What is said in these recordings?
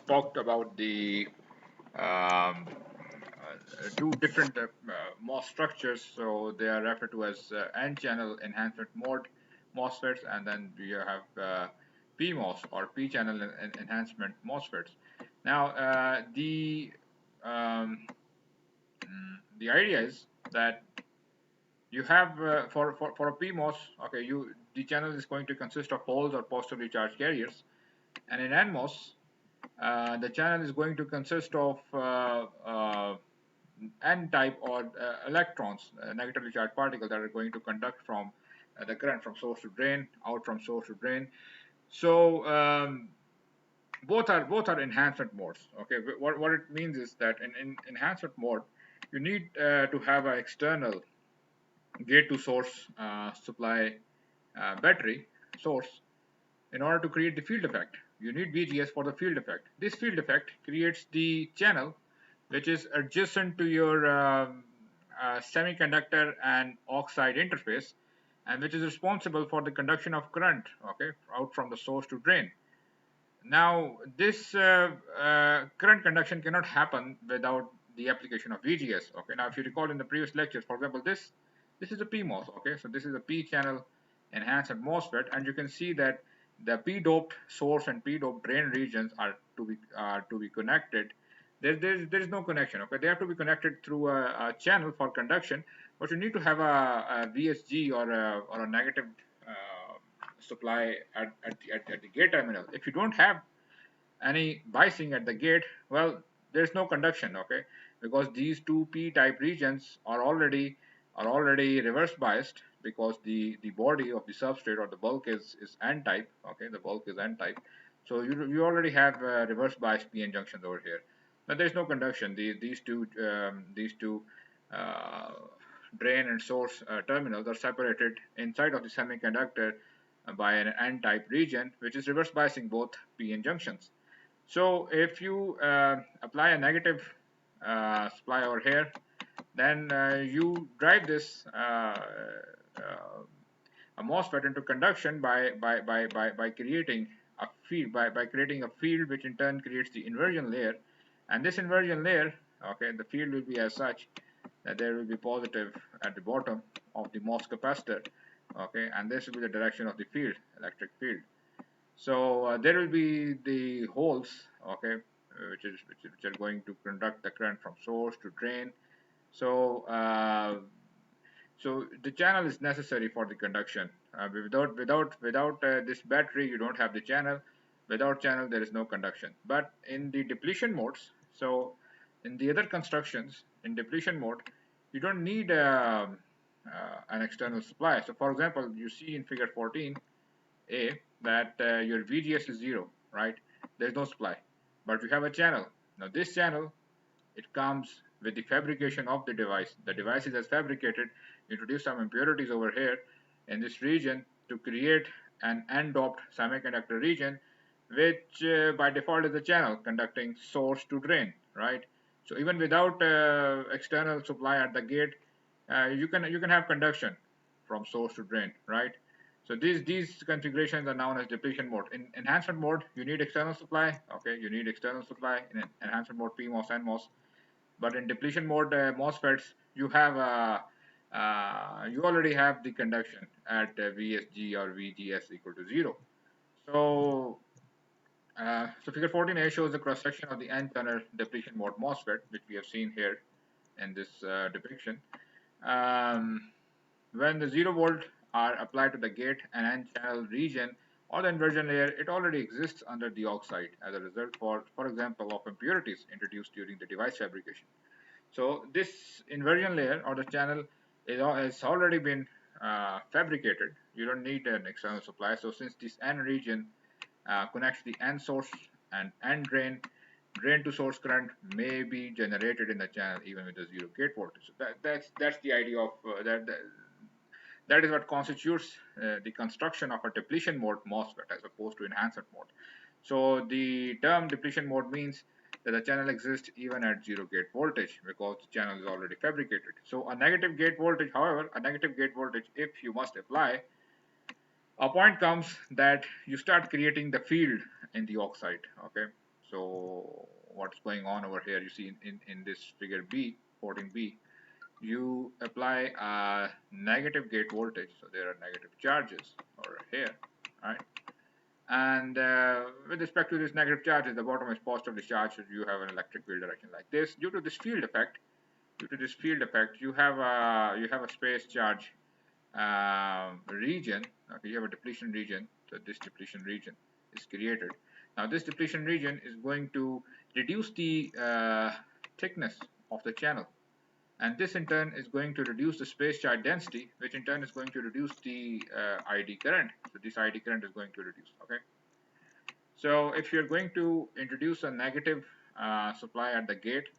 talked about the um, two different MOS structures. So they are referred to as N-channel enhancement mode MOSFETs, and then we have PMOS or P-channel enhancement MOSFETs. Now, um, the idea is that you have for a PMOS, okay, the channel is going to consist of holes or positively charged carriers, and in NMOS, the channel is going to consist of N-type or electrons, negatively charged particles that are going to conduct from the current from source to drain, out from source to drain. So both are enhancement modes. Okay, what it means is that in enhancement mode, you need to have an external gate to source supply battery source in order to create the field effect. You need VGS for the field effect. This field effect creates the channel which is adjacent to your semiconductor and oxide interface, and which is responsible for the conduction of current, okay, out from the source to drain. Now, this current conduction cannot happen without the application of VGS. Okay. Now, if you recall in the previous lectures, for example, this is a PMOS. Okay. So this is a P-channel enhancement MOSFET, and you can see that the P-doped source and P-doped drain regions are to be connected. There is no connection. Okay. They have to be connected through a channel for conduction, but you need to have a VSG or a negative supply at the gate terminal. If you don't have any biasing at the gate, well, there's no conduction, okay, because these two p-type regions are already reverse biased, because the body of the substrate or the bulk is n-type. Okay, the bulk is n-type, so you already have reverse biased p-n junctions over here, but there's no conduction. These two uh, drain and source terminals are separated inside of the semiconductor by an n-type region, which is reverse biasing both p-n junctions. So if you apply a negative supply over here, then you drive this a MOSFET into conduction by creating a field, by creating a field which in turn creates the inversion layer. And this inversion layer, okay, the field will be as such that there will be positive at the bottom of the MOS capacitor, okay, and this will be the direction of the field, electric field. So there will be the holes, okay, which are going to conduct the current from source to drain. So so the channel is necessary for the conduction. Without this battery, you don't have the channel. Without channel, there is no conduction. But in the depletion modes, so in the other constructions in depletion mode, you don't need an external supply. So for example, you see in figure 14 a that your VGS is 0, right? There's no supply, but you have a channel. Now this channel, it comes with the fabrication of the device. The device is as fabricated, introduce some impurities over here in this region to create an n-doped semiconductor region, which by default is a channel conducting source to drain, right? So even without external supply at the gate, you can have conduction from source to drain, right? So these configurations are known as depletion mode. In enhancement mode, you need external supply. Okay, you need external supply in enhancement mode, PMOS, NMOS. But in depletion mode, MOSFETs, you already have the conduction at VSG or VGS equal to 0. So so figure 14a shows the cross section of the n-channel depletion mode MOSFET, which we have seen here in this depiction. When the 0 volt are applied to the gate and n-channel region or the inversion layer, it already exists under the oxide as a result, for example, of impurities introduced during the device fabrication. So this inversion layer or the channel has already been fabricated. You don't need an external supply. So since this N region connects the N source and N drain, drain to source current may be generated in the channel even with a 0 gate voltage. So that's the idea of that is what constitutes the construction of a depletion mode MOSFET as opposed to enhancement mode. So the term depletion mode means that the channel exists even at 0 gate voltage because the channel is already fabricated. So a negative gate voltage, however, a negative gate voltage, if you must apply, a point comes that you start creating the field in the oxide. Okay, So what's going on over here, you see in this figure B, 14B, you apply a negative gate voltage, so there are negative charges over here, right? And with respect to these negative charges, the bottom is positively charged, so you have an electric field direction like this. Due to this field effect, you have a space charge region. Okay, you have a depletion region. So this depletion region is created. Now this depletion region is going to reduce the thickness of the channel, and this in turn is going to reduce the space charge density, which in turn is going to reduce the ID current. So this ID current is going to reduce. Okay. So if you're going to introduce a negative supply at the gate,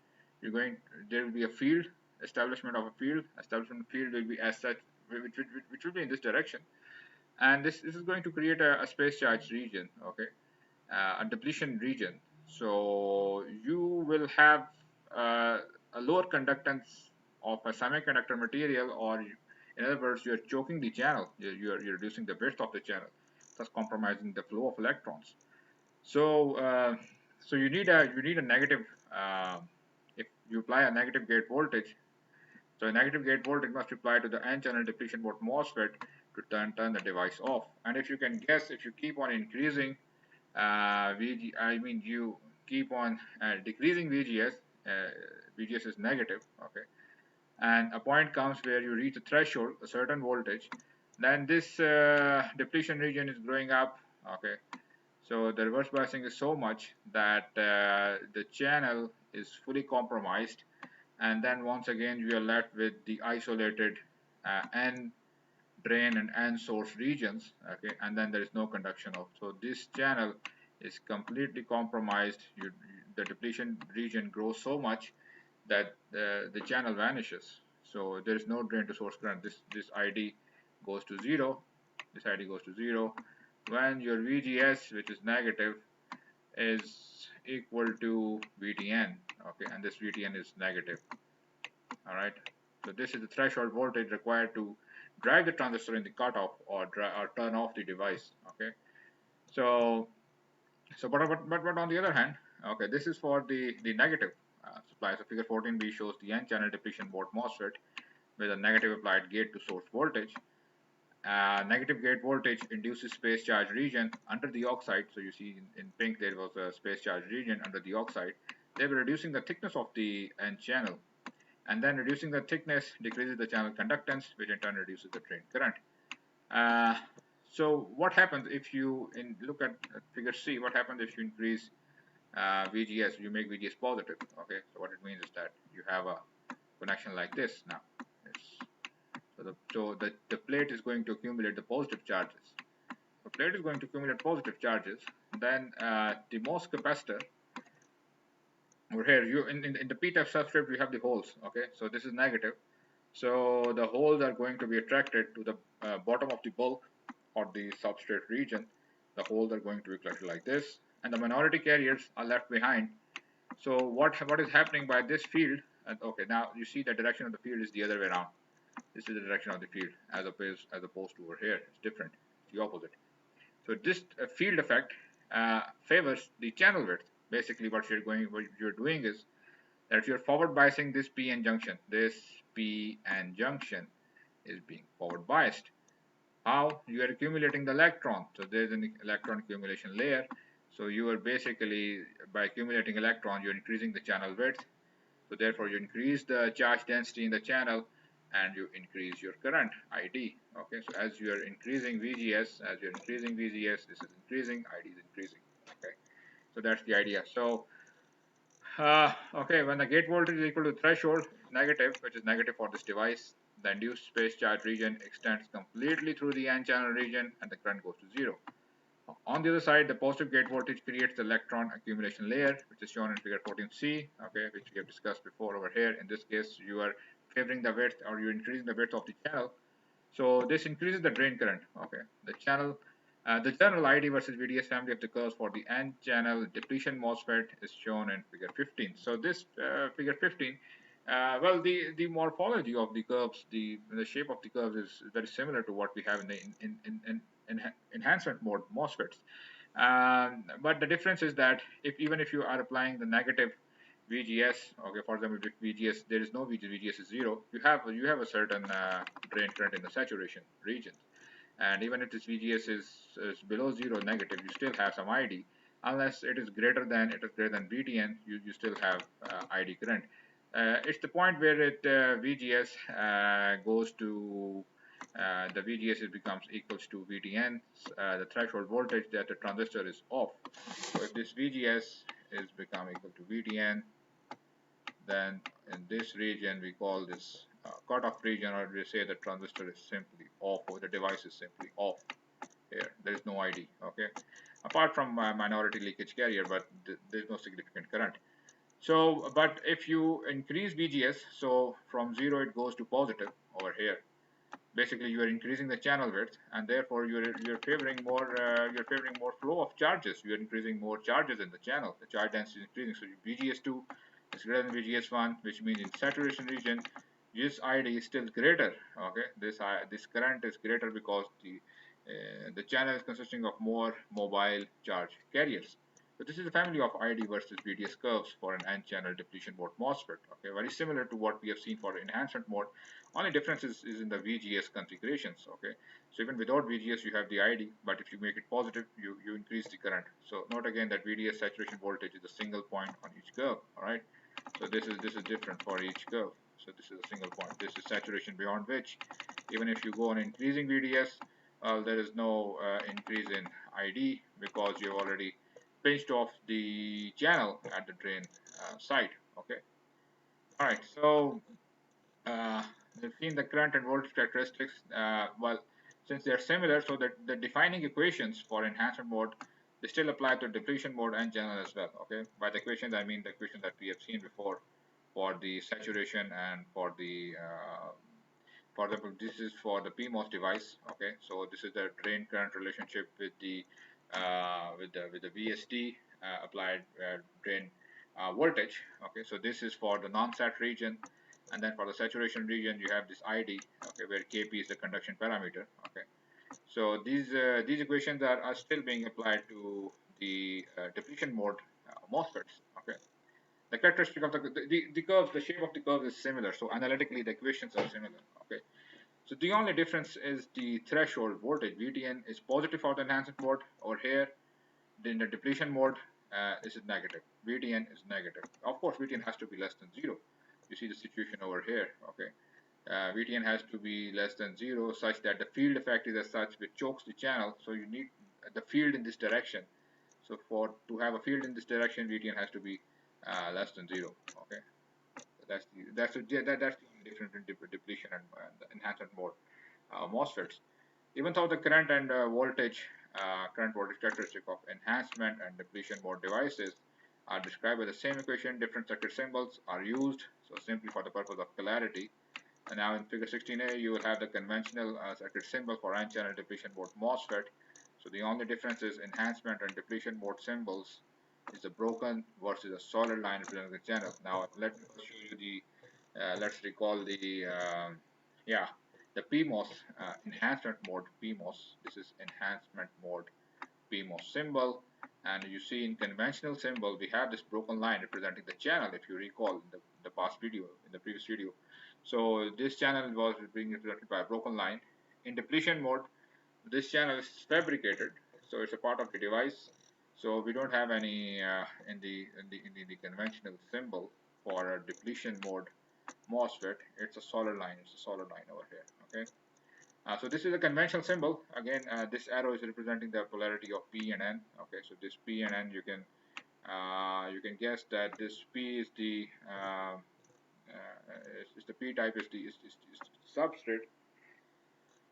there will be a field, establishment of a field. Establishment field will be as such, which will be in this direction, and this is going to create a space charge region. Okay, a depletion region. So you will have uh, a lower conductance of a semiconductor material, or in other words, you're choking the channel. You're reducing the width of the channel, thus compromising the flow of electrons. So so you need a negative. If you apply a negative gate voltage, so a negative gate voltage must apply to the n-channel depletion mode MOSFET to turn the device off. And if you can guess, if you keep on increasing you keep on decreasing VGS. VGS is negative, okay, and a point comes where you reach a threshold, a certain voltage, then this depletion region is growing up, okay. So the reverse biasing is so much that the channel is fully compromised, and then once again we are left with the isolated N drain and N source regions, okay, and then there is no conduction of. So this channel is completely compromised. The depletion region grows so much that the channel vanishes. So there is no drain to source current. This ID goes to zero. This ID goes to zero when your VGS, which is negative, is equal to VTN. Okay, and this VTN is negative. All right. So this is the threshold voltage required to drive the transistor in the cutoff, or turn off the device. Okay. So but on the other hand, okay, this is for the negative supply. So figure 14b shows the n-channel depletion mode MOSFET with a negative applied gate to source voltage. Negative gate voltage induces space charge region under the oxide. So you see in pink there was a space charge region under the oxide. They were reducing the thickness of the n channel, and then reducing the thickness decreases the channel conductance, which in turn reduces the drain current. Uh, so what happens if you look at figure C? What happens if you increase VGS? You make VGS positive. Okay, so what it means is that you have a connection like this now. So the plate is going to accumulate the positive charges. The plate is going to accumulate positive charges. Then the MOS capacitor over here, in the p-type substrate, you have the holes. Okay, so this is negative. So the holes are going to be attracted to the bottom of the bulk or the substrate region. The holes are going to be collected like this, and the minority carriers are left behind. So what is happening by this field? Okay, now you see the direction of the field is the other way around. This is the direction of the field as opposed to over here. It's different. It's the opposite. So this field effect favors the channel width. Basically, what you're doing is that if you're forward biasing this PN junction, this PN junction is being forward biased. How? You are accumulating the electron. So there's an electron accumulation layer. So you are basically, by accumulating electron, you're increasing the channel width. So therefore, you increase the charge density in the channel, and you increase your current ID. Okay, so as you are increasing VGS, this is increasing, ID is increasing. Okay, so that's the idea. So okay, when the gate voltage is equal to threshold, negative, which is negative for this device, the induced space charge region extends completely through the n-channel region, and the current goes to zero. On the other side, the positive gate voltage creates the electron accumulation layer, which is shown in figure 14c, okay, which we have discussed before over here. In this case, you are favoring the width, or you're increasing the width of the channel. So this increases the drain current, okay. The general ID versus VDS family of the curves for the n-channel depletion MOSFET is shown in figure 15. So this figure 15, well, the morphology of the curves, the shape of the curves is very similar to what we have in the enhancement mode MOSFETs. But the difference is that if even if you are applying the negative VGS, okay, for example, with VGS there is no VGS is zero, you have a certain drain current in the saturation region, and even if this VGS is below zero negative, you still have some ID. Unless it is greater than VTN, you still have ID current. It's the point where VGS goes to the VGS becomes equals to VTN, the threshold voltage that the transistor is off. So if this VGS is become equal to VTN, then in this region we call this cutoff region, or we say the transistor is simply off, or the device is simply off. Here there is no ID, okay, apart from minority leakage carrier, but there's no significant current. So but if you increase VGS, so from 0 it goes to positive over here, basically you are increasing the channel width, and therefore you're favoring more flow of charges. You are increasing more charges in the channel. The charge density is increasing, so VGS2 is greater than VGS1, which means in saturation region this ID is still greater. Okay, this current is greater because the channel is consisting of more mobile charge carriers. So this is a family of ID versus VDS curves for an n-channel depletion mode MOSFET. Okay, very similar to what we have seen for enhancement mode. Only difference is in the VGS configurations. Okay, so even without VGS you have the ID, but if you make it positive, you increase the current. So note again that VDS saturation voltage is a single point on each curve. All right, so this is different for each curve. So this is a single point. This is saturation beyond which, even if you go on increasing VDS, there is no increase in ID because you have already pinched off the channel at the drain side. Okay. All right. So uh, we've seen the current and voltage characteristics. Well, since they are similar, so that the defining equations for enhancement mode, they still apply to depletion mode and channel as well. Okay. By the equations, I mean the equation that we have seen before for the saturation and for example, this is for the PMOS device. Okay, so this is the drain current relationship with the VSD applied drain voltage. Okay, so this is for the non-sat region, and then for the saturation region you have this ID. Okay, where Kp is the conduction parameter. Okay, so these equations are still being applied to the depletion mode MOSFETs. Okay, the characteristic of the curve, the shape of the curve is similar, so analytically the equations are similar. Okay, so the only difference is the threshold voltage. VTN is positive for the enhancement mode over here. In the depletion mode, this is negative. VTN is negative. Of course, VTN has to be less than zero. You see the situation over here. Okay, VTN has to be less than zero, such that the field effect is as such which chokes the channel. So you need the field in this direction. So to have a field in this direction, VTN has to be less than zero. Okay, that's the only difference in depletion and the enhancement mode MOSFETs. Even though the current voltage characteristic of enhancement and depletion mode devices are described by the same equation, different circuit symbols are used. So simply for the purpose of clarity. And now in figure 16a, you will have the conventional circuit symbol for n-channel depletion mode MOSFET. So the only difference is enhancement and depletion mode symbols is a broken versus a solid line representing the channel. Now let me show you let's recall yeah, the PMOS enhancement mode PMOS. This is enhancement mode PMOS symbol, and you see in conventional symbol we have this broken line representing the channel. If you recall in the past video, in the previous video, so this channel was being represented by a broken line. In depletion mode, this channel is fabricated, so it's a part of the device. So we don't have any in the conventional symbol for a depletion mode MOSFET. It's a solid line. It's a solid line over here. Okay. So this is a conventional symbol. Again, this arrow is representing the polarity of P and N. Okay. So this P and N, you can guess that this P is the P type is substrate.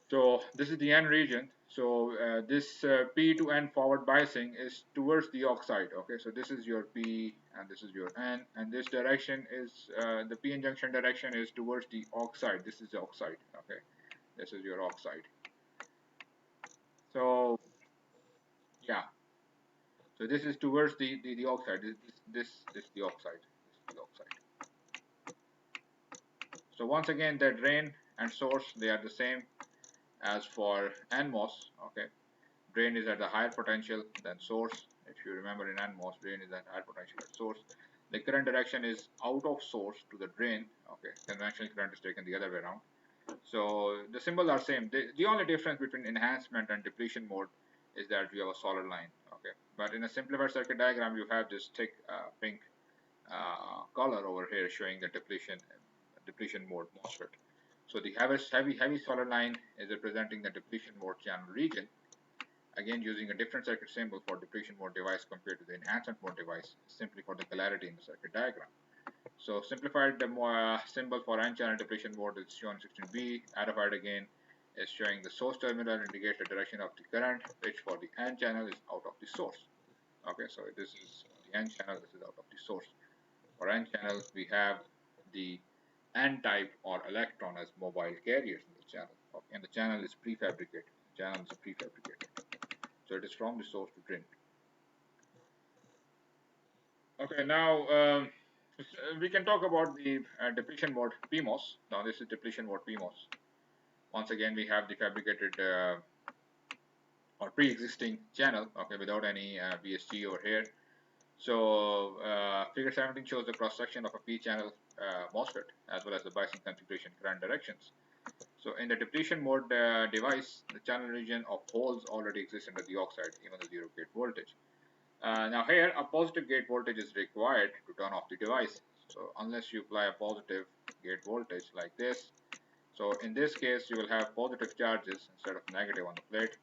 So this is the N region. So this P to N forward biasing is towards the oxide. Okay, so this is your P and this is your N, and this direction is the PN junction direction is towards the oxide. This is the oxide. Okay, this is your oxide. So yeah, so this is towards the oxide. This is the oxide. This is the oxide. So once again, the drain and source, they are the same as for NMOS. Okay. drain is at the higher potential than source. If you remember in NMOS, drain is at higher potential at source. The current direction is out of source to the drain. Okay, conventional current is taken the other way around. So the symbols are same. The only difference between enhancement and depletion mode is that you have a solid line. Okay, but in a simplified circuit diagram, you have this thick pink color over here showing the depletion mode MOSFET. So the heavy solid line is representing the depletion mode channel region. Again, using a different circuit symbol for depletion mode device compared to the enhancement mode device, simply for the clarity in the circuit diagram. So simplified symbol for n-channel depletion mode is shown 16b. Attified again is showing the source terminal indicates the direction of the current, which for the n-channel is out of the source. Okay, so this is the n-channel, this is out of the source. For n-channel, we have the n-type or electron as mobile carriers in the channel. Okay, and the channel is prefabricated. The channel is prefabricated. So it is from the source to drain. Okay, now we can talk about the depletion mode PMOS. Now this is depletion mode PMOS. Once again, we have the fabricated or pre-existing channel, okay, without any VSG over here. So figure 17 shows the cross-section of a P-channel MOSFET as well as the biasing configuration current directions. So in the depletion mode device, the channel region of holes already exists under the oxide, even the zero gate voltage. Now here, a positive gate voltage is required to turn off the device. So unless you apply a positive gate voltage like this, so in this case, you will have positive charges instead of negative on the plate.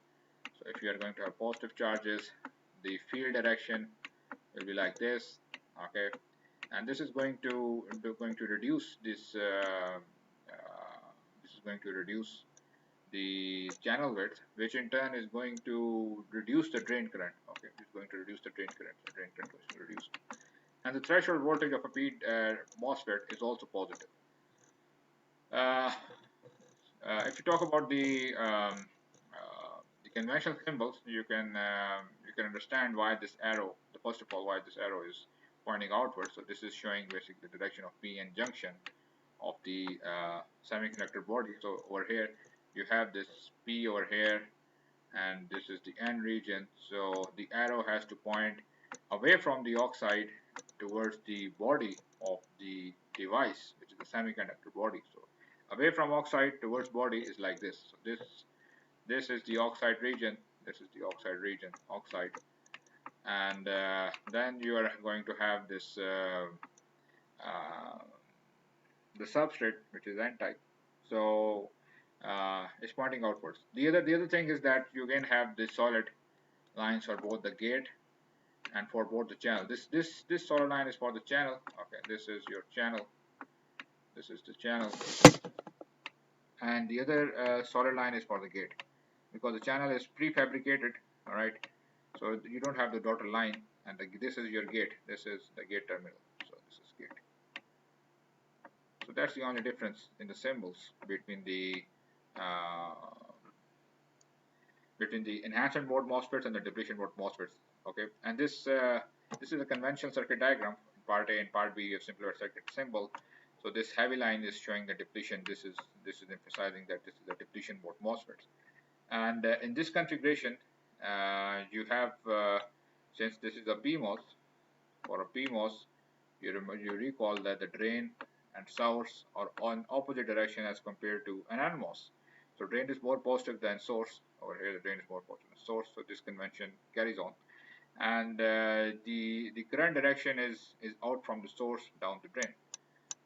So if you are going to have positive charges, the field direction will be like this, okay, and this is going to reduce this. This is going to reduce the channel width, which in turn is going to reduce the drain current. Okay, it's going to reduce the drain current. The drain current is reduced, and the threshold voltage of a P MOSFET is also positive. Uh, if you talk about the conventional symbols, you can understand why this arrow. First of all, why this arrow is pointing outward. So this is showing basically the direction of p-n junction of the semiconductor body. So over here, you have this p over here, and this is the n region. So the arrow has to point away from the oxide towards the body of the device, which is the semiconductor body. So away from oxide towards body is like this. So this is the oxide region. This is the oxide region, oxide, and then you are going to have this uh, the substrate, which is n-type. So it's pointing outwards. The other thing is that you again have the solid lines for both the gate and for both the channel. This solid line is for the channel. Okay, this is your channel. This is the channel, and the other solid line is for the gate, because the channel is prefabricated. All right, so you don't have the dotted line, and this is your gate. This is the gate terminal. So this is gate. So that's the only difference in the symbols between the enhancement mode MOSFETs and the depletion mode MOSFETs. Okay, and this is a conventional circuit diagram. In part A and part B, you have simplified circuit symbol. So this heavy line is showing the depletion. This is emphasizing that this is the depletion mode MOSFETs. And in this configuration, you have since this is a PMOS, for a PMOS, you recall that the drain and source are on opposite direction as compared to an NMOS. So drain is more positive than source. Over here, the drain is more positive than source. So this convention carries on, and the current direction is out from the source down the drain.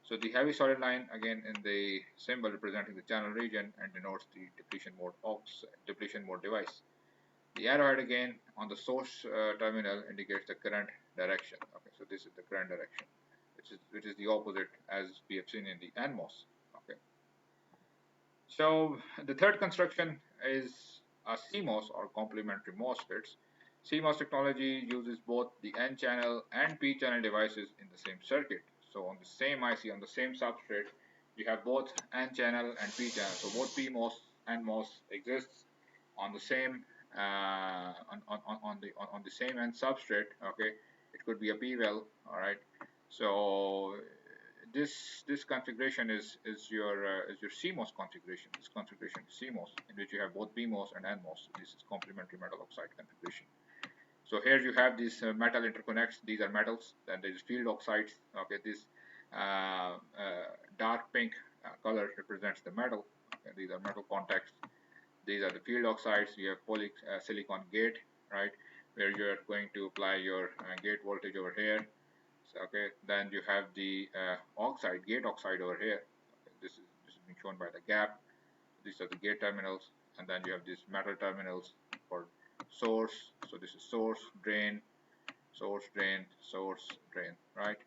So the heavy solid line again in the symbol representing the channel region and denotes the depletion mode device. The arrowhead again on the source terminal indicates the current direction. Okay, so this is the current direction, which is the opposite as we have seen in the NMOS. Okay. So the third construction is a Cmos or complementary MOSFETs. Cmos technology uses both the N-channel and P-channel devices in the same circuit. So on the same IC, on the same substrate, you have both N-channel and P-channel. So both PMOS and MOS exists on the same on the same N substrate. Okay, it could be a P well. All right. So this configuration is your CMOS configuration. This configuration is CMOS, in which you have both PMOS and NMOS. This is complementary metal oxide configuration. So here you have these metal interconnects. These are metals. Then there is field oxides. Okay, this dark pink color represents the metal. Okay, these are metal contacts. These are the field oxides. You have silicon gate, right, where you are going to apply your gate voltage over here. So, okay, then you have the oxide, gate oxide over here. Okay, this is being shown by the gap. These are the gate terminals, and then you have these metal terminals for source. So this is source, drain, source, drain, source, drain, right?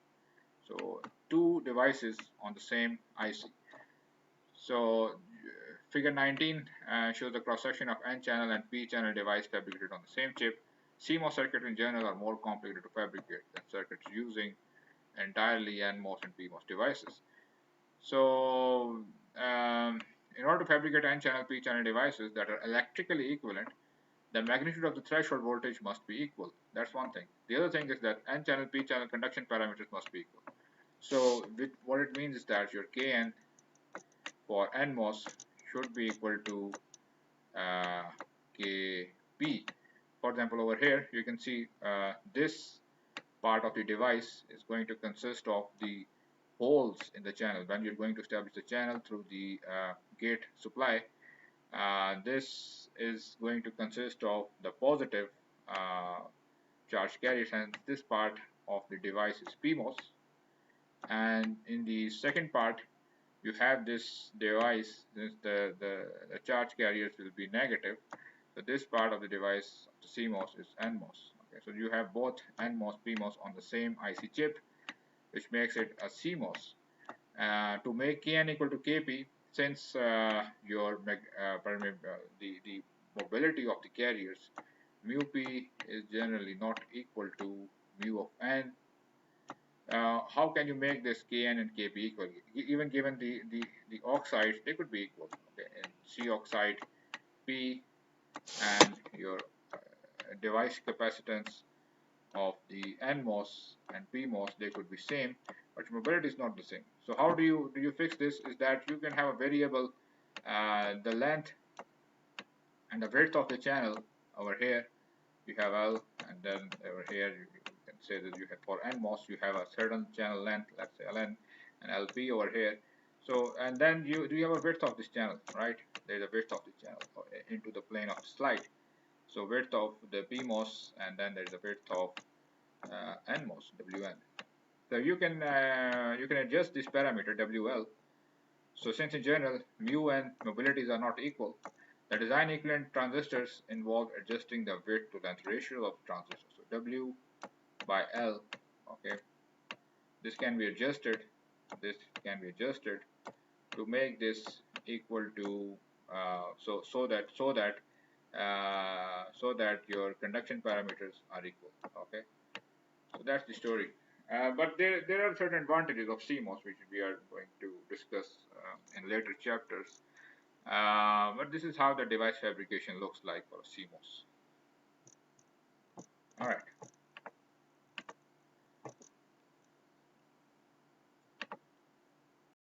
So two devices on the same IC. So figure 19 shows the cross section of N-channel and P-channel device fabricated on the same chip. CMOS circuits in general are more complicated to fabricate than circuits using entirely NMOS and PMOS devices. So in order to fabricate N-channel, P-channel devices that are electrically equivalent, the magnitude of the threshold voltage must be equal. That's one thing. The other thing is that N-channel, P-channel conduction parameters must be equal. So what it means is that your Kn for NMOS should be equal to Kp. For example, over here you can see this part of the device is going to consist of the holes in the channel. When you're going to establish the channel through the gate supply, this is going to consist of the positive charge carriers, and this part of the device is PMOS. And in the second part, you have this device, the charge carriers will be negative. So this part of the device, the CMOS, is NMOS. Okay, so you have both NMOS, PMOS on the same IC chip, which makes it a CMOS. To make Kn equal to Kp, since the mobility of the carriers, mu p is generally not equal to mu of n. How can you make this Kn and Kp equal? Even given the oxides, they could be equal. Okay, and C oxide P and your device capacitance of the NMOS and PMOS, they could be same, but mobility is not the same. So how do you fix this? Is that you can have a variable, the length and the width of the channel. Over here you have L, and then over here you can say that you have, for NMOS you have a certain channel length, let's say Ln, and LP over here. So, and then you have a width of this channel, right? There's a width of the channel into the plane of the slide. So width of the PMOS, and then there's a width of NMOS, WN. So you can adjust this parameter WL. So since in general mu and mobilities are not equal, the design equivalent transistors involve adjusting the width to length ratio of transistors. So W by L, okay, this can be adjusted. This can be adjusted to make this equal to so that your conduction parameters are equal. Okay, so that's the story. But there are certain advantages of CMOS which we are going to discuss in later chapters. But this is how the device fabrication looks like for CMOS. All right.